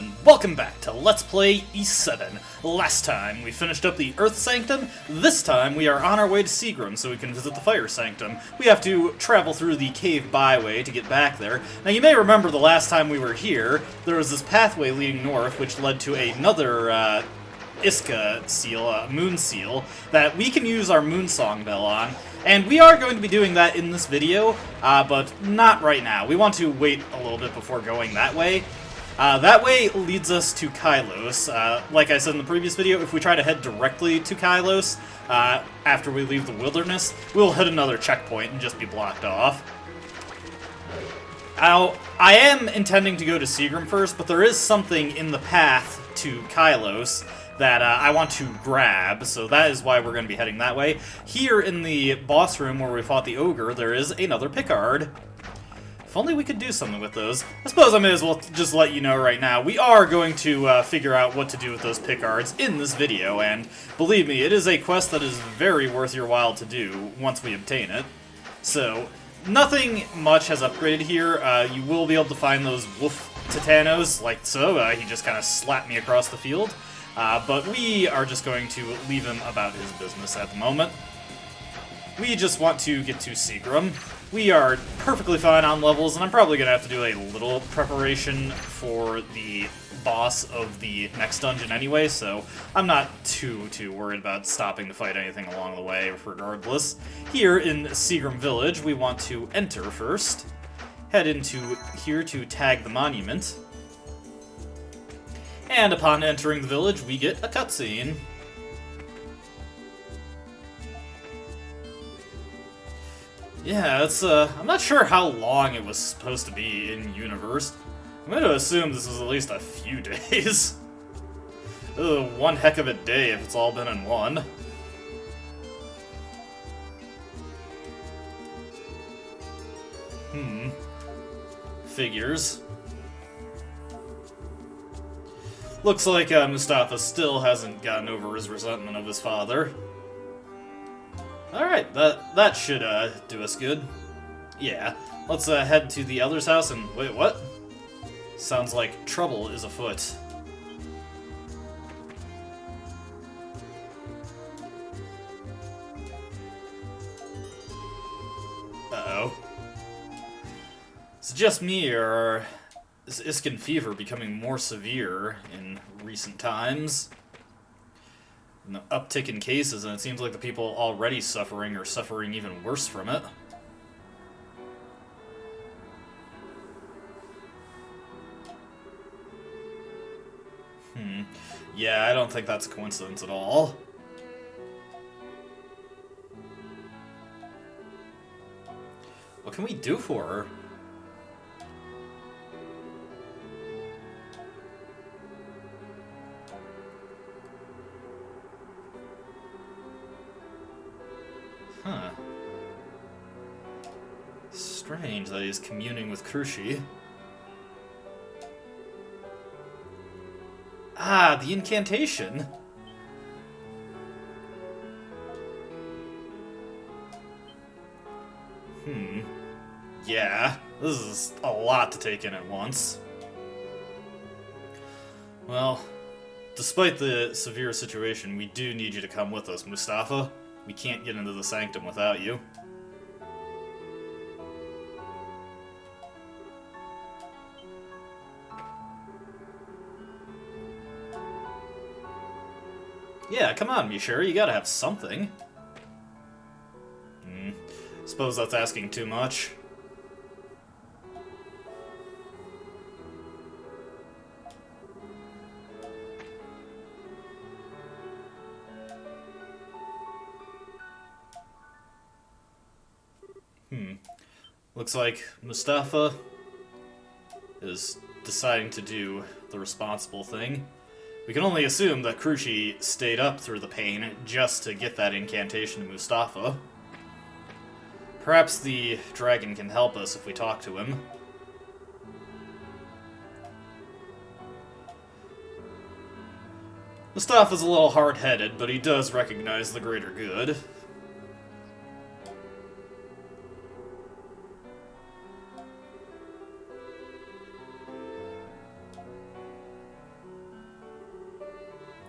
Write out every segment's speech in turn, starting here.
and welcome back to Let's Play E7. Last time we finished up the Earth Sanctum, this time we are on our way to Seagram so we can visit the Fire Sanctum. We have to travel through the cave byway to get back there. Now you may remember the last time we were here, there was this pathway leading north which led to another Iska seal, moon seal, that we can use our Moonsong Bell on. And we are going to be doing that in this video, but not right now. We want to wait a little bit before going that way. That way leads us to Kylos. Like I said in the previous video, if we try to head directly to Kylos after we leave the wilderness, we'll hit another checkpoint and just be blocked off. Now, I am intending to go to Seagram first, but there is something in the path to Kylos that I want to grab, so that is why we're going to be heading that way. Here in the boss room where we fought the ogre, there is another Pickard. If only we could do something with those. I suppose I may as well just let you know right now, we are going to figure out what to do with those Pikkards in this video, and believe me, it is a quest that is very worth your while to do once we obtain it. So, nothing much has upgraded here. You will be able to find those wolf Titanos, like so. He just kind of slapped me across the field. But we are just going to leave him about his business at the moment. We just want to get to Seagram. We are perfectly fine on levels, and I'm probably going to have to do a little preparation for the boss of the next dungeon anyway, so I'm not too worried about stopping to fight anything along the way, regardless. Here in Seagram Village, we want to enter first. Head into here to tag the monument. And upon entering the village, we get a cutscene. Yeah, it's, I'm not sure how long it was supposed to be in universe. I'm going to assume this was at least a few days. One heck of a day if it's all been in one. Figures. Looks like Mustafa still hasn't gotten over his resentment of his father. Alright, that should do us good. Yeah, let's head to the other's house and... Wait, what? Sounds like trouble is afoot. Uh-oh. Is it just me, or... is Iskan fever becoming more severe in recent times? An uptick in cases, and it seems like the people already suffering are suffering even worse from it. Yeah, I don't think that's a coincidence at all. What can we do for her? Huh. Strange that he's communing with Krushi. Ah, the incantation! Yeah, this is a lot to take in at once. Well, despite the severe situation, we do need you to come with us, Mustafa. We can't get into the Sanctum without you. Yeah, come on, Mishra, you gotta have something. Suppose that's asking too much. Looks like Mustafa is deciding to do the responsible thing. We can only assume that Krushi stayed up through the pain just to get that incantation to Mustafa. Perhaps the dragon can help us if we talk to him. Mustafa's a little hard-headed, but he does recognize the greater good.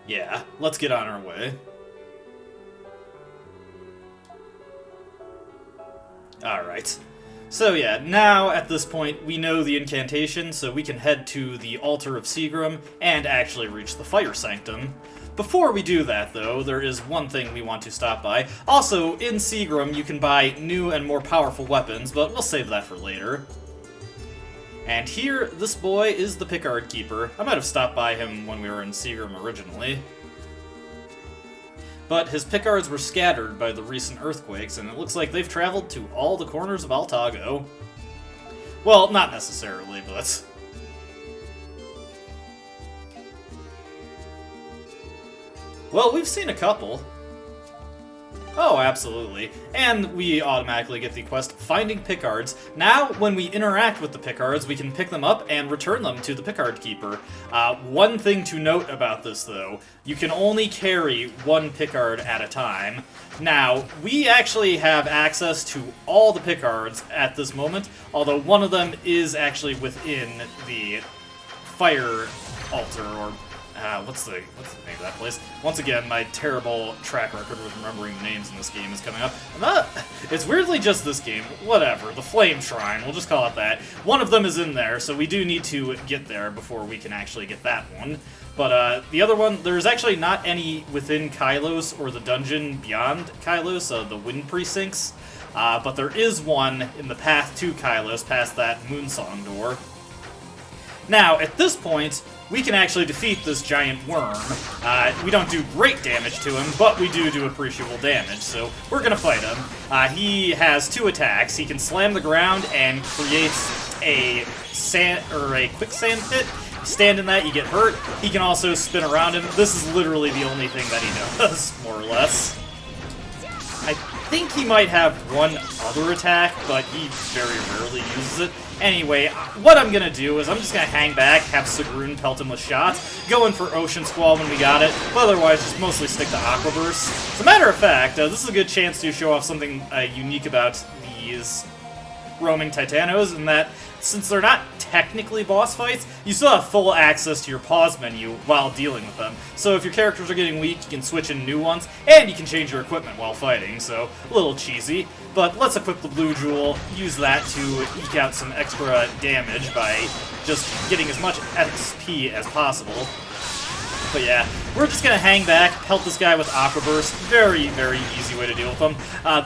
Yeah, let's get on our way. Alright. So yeah, now at this point we know the incantation, so we can head to the Altar of Seagram and actually reach the Fire Sanctum. Before we do that, though, there is one thing we want to stop by. Also, in Seagram you can buy new and more powerful weapons, but we'll save that for later. And here, this boy is the Pickard Keeper. I might have stopped by him when we were in Seagram originally. But his Pikkards were scattered by the recent earthquakes, and it looks like they've traveled to all the corners of Altago. Well, not necessarily, but... Well, we've seen a couple. Oh, absolutely. And we automatically get the quest Finding Pikkards. Now, when we interact with the Pikkards, we can pick them up and return them to the Pickard Keeper. One thing to note about this, though, you can only carry one Pickard at a time. Now, we actually have access to all the Pikkards at this moment, although one of them is actually within the fire altar, or what's the name of that place? Once again, my terrible track record with remembering names in this game is coming up. It's weirdly just this game. Whatever. The Flame Shrine. We'll just call it that. One of them is in there, so we do need to get there before we can actually get that one. But the other one, there's actually not any within Kylos or the dungeon beyond Kylos, the Wind Precincts. But there is one in the path to Kylos, past that Moonsong door. Now, at this point, we can actually defeat this giant worm. We don't do great damage to him, but we do appreciable damage, so we're gonna fight him. He has two attacks. He can slam the ground and creates a quicksand pit. You stand in that, you get hurt. He can also spin around him. This is literally the only thing that he does, more or less. I think he might have one other attack, but he very rarely uses it. Anyway, what I'm gonna do is I'm just gonna hang back, have Sigrun pelt him with shots, go in for Ocean Squall when we got it, but otherwise just mostly stick to Aqua Burst. As a matter of fact, this is a good chance to show off something unique about these roaming Titanos, in that since they're not technically boss fights, you still have full access to your pause menu while dealing with them. So if your characters are getting weak, you can switch in new ones, and you can change your equipment while fighting, so a little cheesy. But let's equip the Blue Jewel, use that to eke out some extra damage by just getting as much XP as possible. But yeah, we're just gonna hang back, pelt this guy with Aqua Burst. Very, very easy way to deal with them.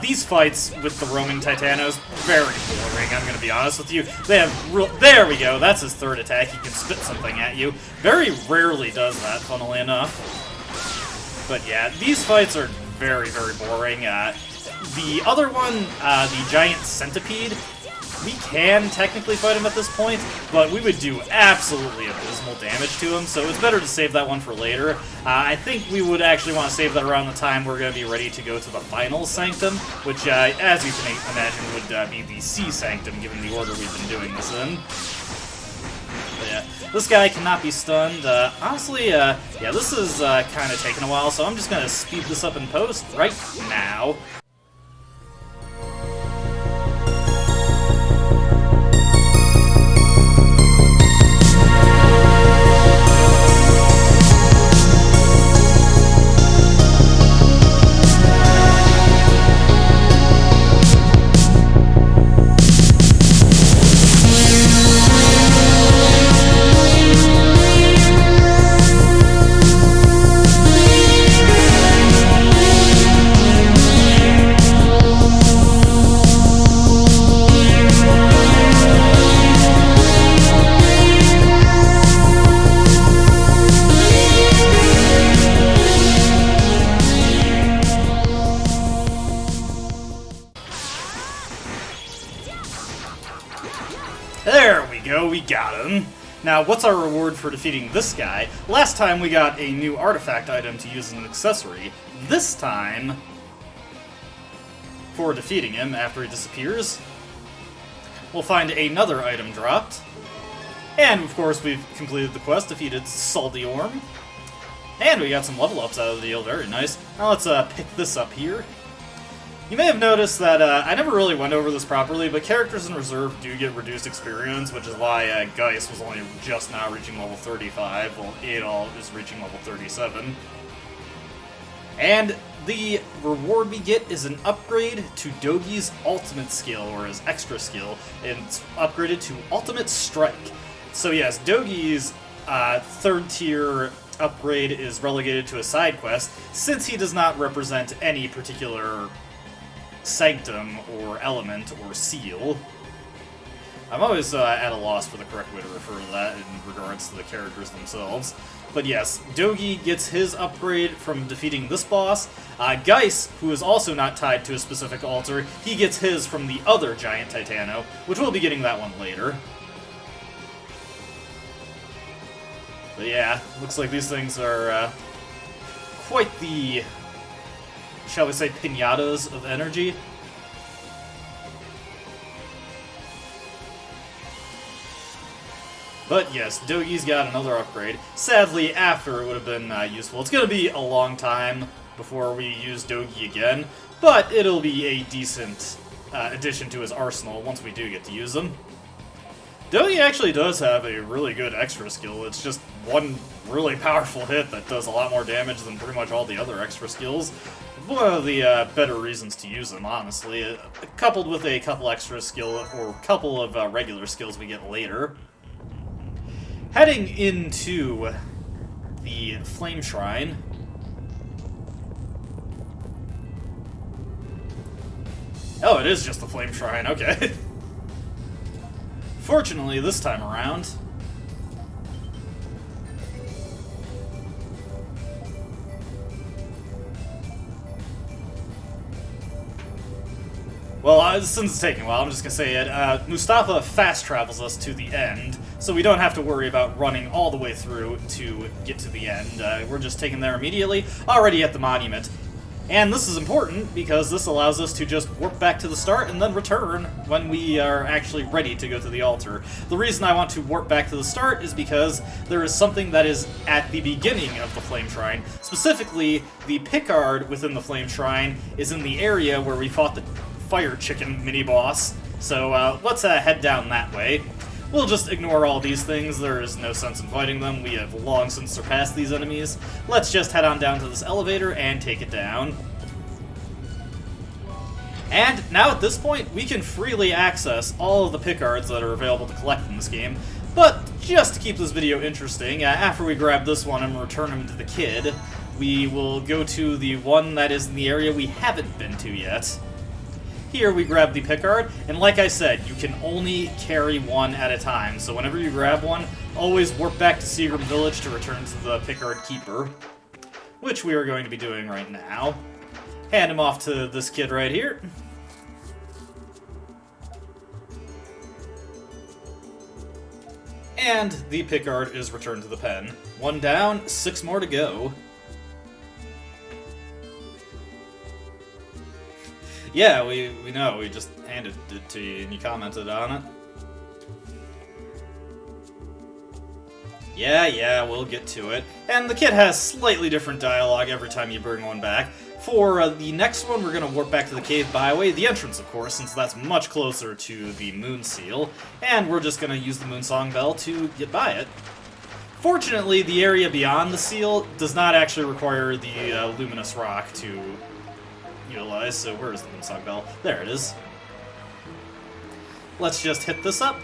These fights with the roaming Titanos, very boring, I'm gonna be honest with you. They have there we go, that's his third attack. He can spit something at you. Very rarely does that, funnily enough. But yeah, these fights are very, very boring. The other one, the giant centipede, we can technically fight him at this point, but we would do absolutely abysmal damage to him, so it's better to save that one for later. I think we would actually want to save that around the time we're going to be ready to go to the final Sanctum, which, as you can imagine, would be the Sea Sanctum, given the order we've been doing this in. But yeah, this guy cannot be stunned. Honestly, yeah, this is kind of taking a while, so I'm just going to speed this up in post right now. There we go, we got him. Now, what's our reward for defeating this guy? Last time we got a new artifact item to use as an accessory. This time, for defeating him after he disappears, we'll find another item dropped. And, of course, we've completed the quest, defeated Saldiorm. And we got some level ups out of the deal, very nice. Now let's pick this up here. You may have noticed that I never really went over this properly, but characters in Reserve do get reduced experience, which is why Geist was only just now reaching level 35, while Adol is reaching level 37. And the reward we get is an upgrade to Dogi's ultimate skill, or his extra skill, and it's upgraded to Ultimate Strike. So yes, Dogi's third tier upgrade is relegated to a side quest, since he does not represent any particular sanctum or element or seal. I'm always at a loss for the correct way to refer to that in regards to the characters themselves. But yes, Dogi gets his upgrade from defeating this boss. Geist, who is also not tied to a specific altar, he gets his from the other giant Titano, which we'll be getting that one later. But yeah, looks like these things are quite the, shall we say, pinatas of energy. But yes, Dogi's got another upgrade. Sadly, after it would have been useful. It's going to be a long time before we use Dogi again, but it'll be a decent addition to his arsenal once we do get to use him. Dogi actually does have a really good extra skill. It's just one really powerful hit that does a lot more damage than pretty much all the other extra skills. One of the better reasons to use them, honestly, coupled with a couple extra skill, or couple of regular skills we get later. Heading into the Flame Shrine. Oh, it is just the Flame Shrine, okay. Fortunately, this time around, well, since it's taking a while, I'm just gonna say it. Mustafa fast travels us to the end, so we don't have to worry about running all the way through to get to the end. We're just taken there immediately, already at the monument. And this is important because this allows us to just warp back to the start and then return when we are actually ready to go to the altar. The reason I want to warp back to the start is because there is something that is at the beginning of the Flame Shrine. Specifically, the Pickard within the Flame Shrine is in the area where we fought the Fire Chicken mini-boss. So let's head down that way. We'll just ignore all these things. There is no sense in fighting them. We have long since surpassed these enemies. Let's just head on down to this elevator and take it down. And now at this point, we can freely access all of the Pikkards that are available to collect in this game. But just to keep this video interesting, after we grab this one and return him to the kid, we will go to the one that is in the area we haven't been to yet. Here we grab the Pickard, and like I said, you can only carry one at a time, so whenever you grab one, always warp back to Seagram Village to return to the Pickard Keeper, which we are going to be doing right now. Hand him off to this kid right here. And the Pickard is returned to the pen. One down, 6 more to go. Yeah, we know, we just handed it to you and you commented on it. Yeah, we'll get to it. And the kid has slightly different dialogue every time you bring one back. For the next one, we're going to warp back to the cave byway, the entrance, of course, since that's much closer to the Moon Seal. And we're just going to use the Moonsong Bell to get by it. Fortunately, the area beyond the seal does not actually require the luminous rock to utilize, so where is the Moonsong Bell? There it is. Let's just hit this up.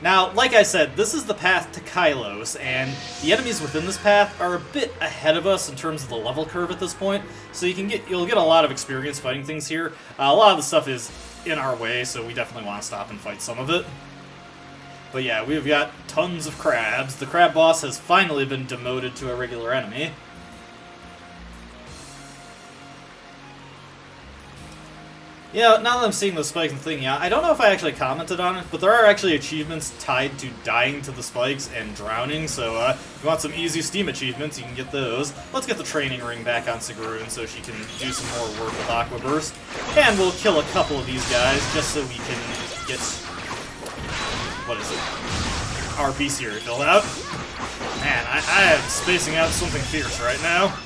Now, like I said, this is the path to Kylos, and the enemies within this path are a bit ahead of us in terms of the level curve at this point, so you'll get a lot of experience fighting things here. A lot of the stuff is in our way, so we definitely want to stop and fight some of it. But yeah, we've got tons of crabs. The crab boss has finally been demoted to a regular enemy. Yeah, now that I'm seeing the spikes and thinking, I don't know if I actually commented on it, but there are actually achievements tied to dying to the spikes and drowning, so if you want some easy Steam achievements, you can get those. Let's get the training ring back on Sigrun so she can do some more work with Aqua Burst. And we'll kill a couple of these guys just so we can get, what is it, our beast here filled out. Man, I am spacing out something fierce right now.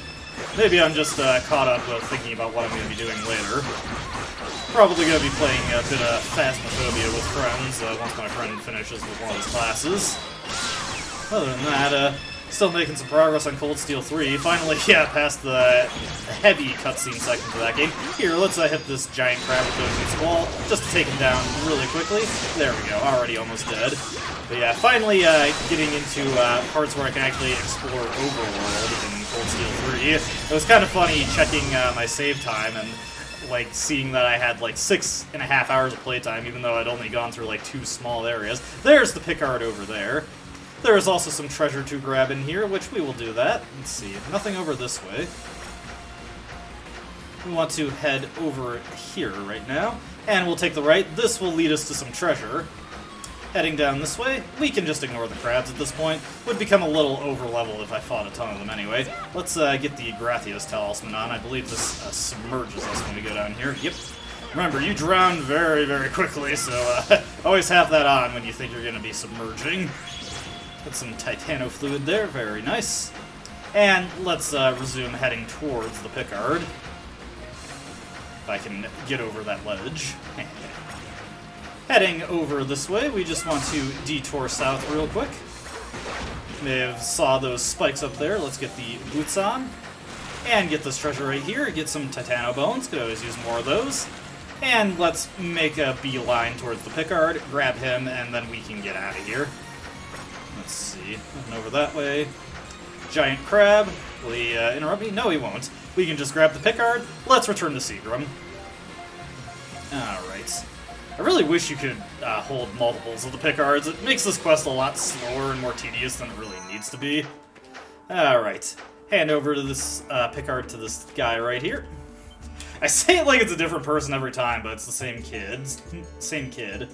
Maybe I'm just caught up with thinking about what I'm going to be doing later. Probably going to be playing a bit of Phasmophobia with friends once my friend finishes with one of his classes. Other than that, still making some progress on Cold Steel 3. Finally, yeah, past the heavy cutscene section to that game. Here, let's hit this giant crab with those wall, just to take him down really quickly. There we go, already almost dead. But yeah, finally getting into parts where I can actually explore Overworld in Cold Steel 3. It was kind of funny checking my save time and like seeing that I had like 6.5 hours of playtime, even though I'd only gone through like 2 small areas. There's the Pickard over there. There is also some treasure to grab in here, which we will do that. Let's see, nothing over this way. We want to head over here right now, and we'll take the right. This will lead us to some treasure. Heading down this way, we can just ignore the crabs at this point. Would become a little over-leveled if I fought a ton of them anyway. Let's get the Gratios Talisman on. I believe this submerges us when we go down here. Yep. Remember, you drown very, very quickly, so always have that on when you think you're going to be submerging. Put some Titano fluid there, very nice. And let's resume heading towards the Pickard. If I can get over that ledge. Heading over this way, we just want to detour south real quick. May have saw those spikes up there. Let's get the boots on. And get this treasure right here. Get some Titano bones. Could always use more of those. And let's make a beeline towards the Pickard, grab him, and then we can get out of here. Let's see. Nothing over that way. Giant crab. Will he interrupt me? No, he won't. We can just grab the Pickard. Let's return to Seagram. Alright. I really wish you could hold multiples of the Pickards. It makes this quest a lot slower and more tedious than it really needs to be. Alright. Hand over to this Pickard to this guy right here. I say it like it's a different person every time, but it's the same kid. Same kid.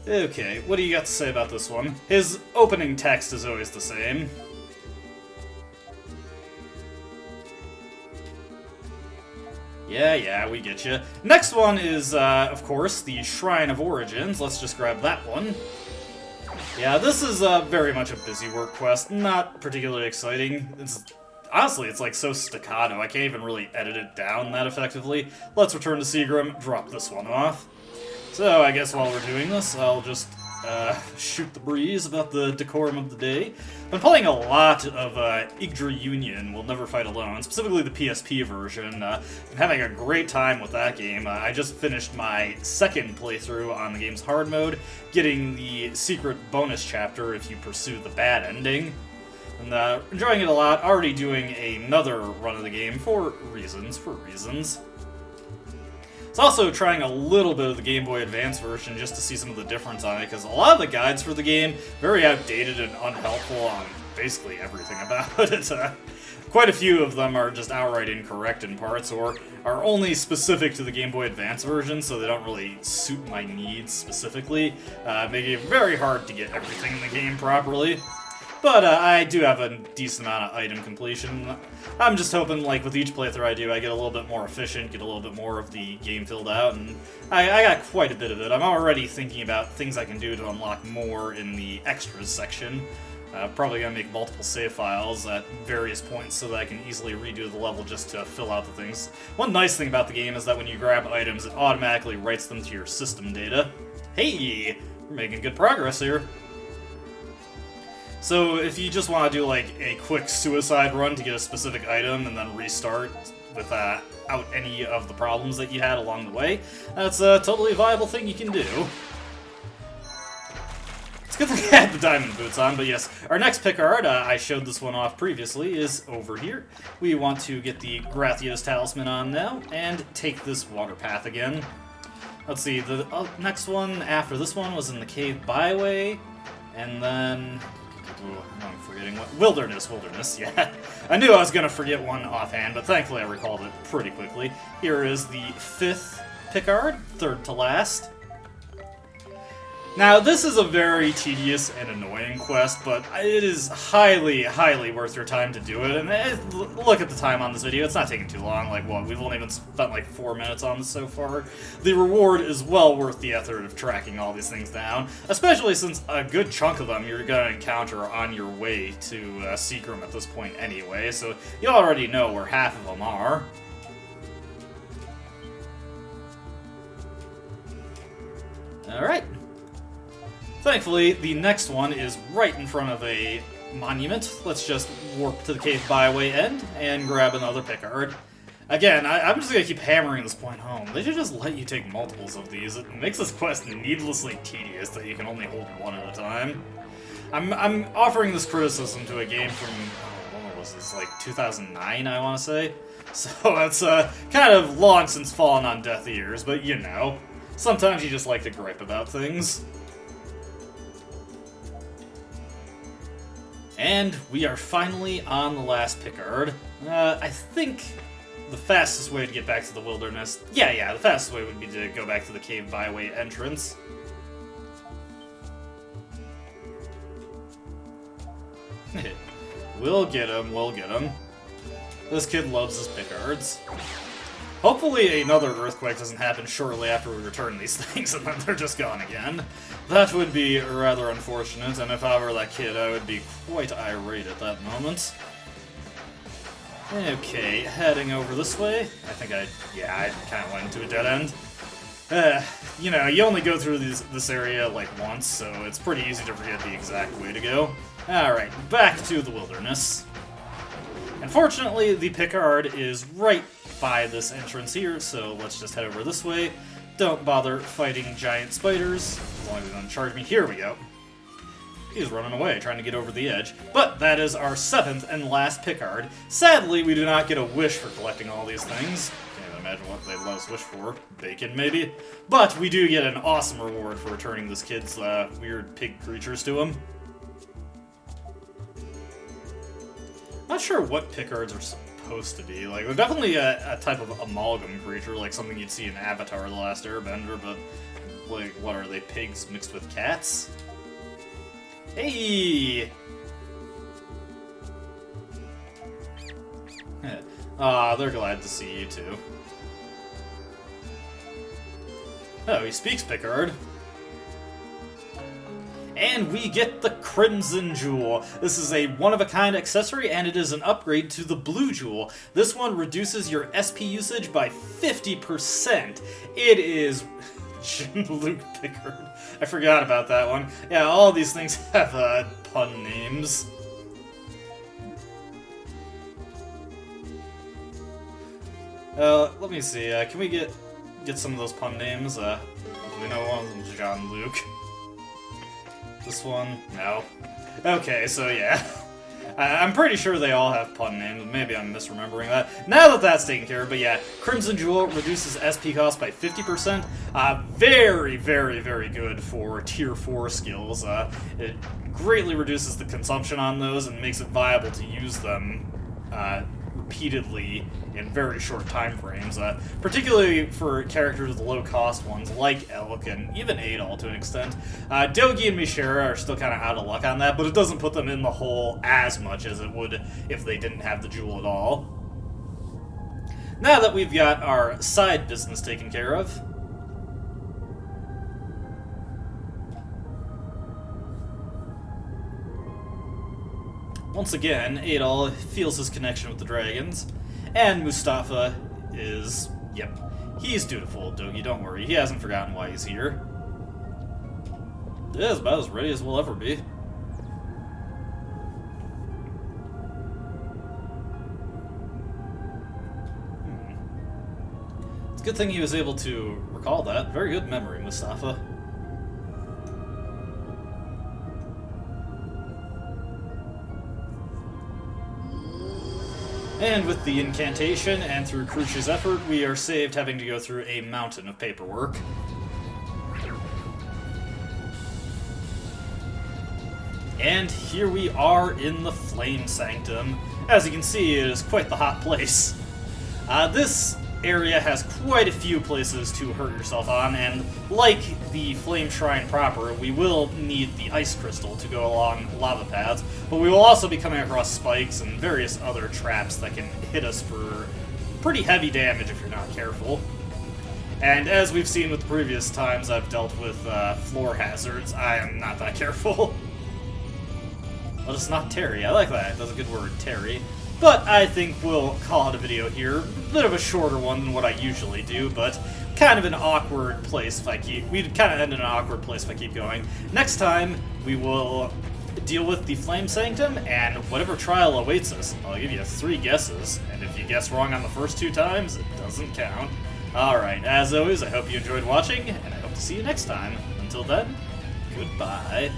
Okay, what do you got to say about this one? His opening text is always the same. Yeah, we get you. Next one is, of course, the Shrine of Origins. Let's just grab that one. Yeah, this is very much a busy work quest. Not particularly exciting. Honestly, it's like so staccato, I can't even really edit it down that effectively. Let's return to Seagram, drop this one off. So, I guess while we're doing this, I'll just shoot the breeze about the decorum of the day. Been playing a lot of Yggdra Union, We'll Never Fight Alone, specifically the PSP version. Been having a great time with that game. I just finished my second playthrough on the game's hard mode, getting the secret bonus chapter if you pursue the bad ending. And enjoying it a lot, already doing another run of the game for reasons. It's also trying a little bit of the Game Boy Advance version just to see some of the difference on it, because a lot of the guides for the game, very outdated and unhelpful on basically everything about it. Quite a few of them are just outright incorrect in parts, or are only specific to the Game Boy Advance version, so they don't really suit my needs specifically, making it very hard to get everything in the game properly. But I do have a decent amount of item completion. I'm just hoping, like, with each playthrough I do, I get a little bit more efficient, get a little bit more of the game filled out, and I got quite a bit of it. I'm already thinking about things I can do to unlock more in the extras section. Probably gonna make multiple save files at various points so that I can easily redo the level just to fill out the things. One nice thing about the game is that when you grab items, it automatically writes them to your system data. Hey! We're making good progress here. So if you just want to do like a quick suicide run to get a specific item and then restart without any of the problems that you had along the way, that's a totally viable thing you can do. It's good that I had the diamond boots on, but yes, our next Pickard, I showed this one off previously, is over here. We want to get the Gratios Talisman on now and take this water path again. Let's see, the next one after this one was in the Cave Byway, and then... I'm forgetting what... Wilderness, yeah. I knew I was going to forget one offhand, but thankfully I recalled it pretty quickly. Here is the 5th Pickard, third to last. Now, this is a very tedious and annoying quest, but it is highly, highly worth your time to do it. And look at the time on this video, it's not taking too long. Like, what, we've only been spent like 4 minutes on this so far. The reward is well worth the effort of tracking all these things down, especially since a good chunk of them you're going to encounter on your way to Seagram at this point anyway, so you already know where half of them are. Alright. Thankfully, the next one is right in front of a monument. Let's just warp to the cave byway end and grab another Pickard. Again, I'm just gonna keep hammering this point home. They should just let you take multiples of these. It makes this quest needlessly tedious that you can only hold one at a time. I'm offering this criticism to a game from, what was this, like 2009, I want to say? So it's kind of long since fallen on deaf ears, but you know, sometimes you just like to gripe about things. And we are finally on the last Pickard. I think the fastest way to get back to the wilderness... Yeah, the fastest way would be to go back to the cave byway entrance. We'll get him. This kid loves his Pikkards. Hopefully another earthquake doesn't happen shortly after we return these things and then they're just gone again. That would be rather unfortunate, and if I were that kid, I would be quite irate at that moment. Okay, heading over this way. I think I kind of went into a dead end. You know, you only go through this area like once, so it's pretty easy to forget the exact way to go. Alright, back to the wilderness. Unfortunately, the Pickard is right by this entrance here, so let's just head over this way. Don't bother fighting giant spiders, as long as they don't charge me. Here we go. He's running away, trying to get over the edge. But that is our 7th and last Pickard. Sadly, we do not get a wish for collecting all these things. Can't even imagine what they'd let us wish for. Bacon, maybe? But we do get an awesome reward for returning this kid's weird pig creatures to him. Not sure what Pikkards are supposed to be. Like, they're definitely a type of amalgam creature, like something you'd see in Avatar: The Last Airbender, but, like, what are they, pigs mixed with cats? Hey! Aw, they're glad to see you, too. Oh, he speaks Pickard. And we get the Crimson Jewel. This is a one-of-a-kind accessory, and it is an upgrade to the Blue Jewel. This one reduces your SP usage by 50%. It is... Luke Pickard. I forgot about that one. Yeah, all these things have pun names. Let me see. Can we get some of those pun names? We know one of them is John Luke. This one? No. Okay, so yeah. I'm pretty sure they all have pun names. Maybe I'm misremembering that. Now that that's taken care of, but yeah, Crimson Jewel reduces SP cost by 50%. Very, very, very good for Tier 4 skills. It greatly reduces the consumption on those and makes it viable to use them repeatedly in very short time frames, particularly for characters with low-cost ones like Elk and even Adol to an extent. Dogi and Mishara are still kind of out of luck on that, but it doesn't put them in the hole as much as it would if they didn't have the jewel at all. Now that we've got our side business taken care of, once again, Adol feels his connection with the dragons, and Mustafa is, yep, he's dutiful, Dogi, don't worry, he hasn't forgotten why he's here. Yeah, it's about as ready as we'll ever be. It's a good thing he was able to recall that. Very good memory, Mustafa. And with the incantation, and through Crucia's effort, we are saved having to go through a mountain of paperwork. And here we are in the Flame Sanctum. As you can see, it is quite the hot place. This area has quite a few places to hurt yourself on, and like the Flame Shrine proper, we will need the Ice Crystal to go along lava paths, but we will also be coming across spikes and various other traps that can hit us for pretty heavy damage if you're not careful. And as we've seen with the previous times I've dealt with floor hazards, I am not that careful. Let us not tarry. I like that. That's a good word, tarry. But I think we'll call it a video here. A bit of a shorter one than what I usually do, but kind of an awkward place if I keep... We'd kind of end in an awkward place if I keep going. Next time, we will deal with the Flame Sanctum and whatever trial awaits us. I'll give you 3 guesses, and if you guess wrong on the first 2 times, it doesn't count. Alright, as always, I hope you enjoyed watching, and I hope to see you next time. Until then, goodbye.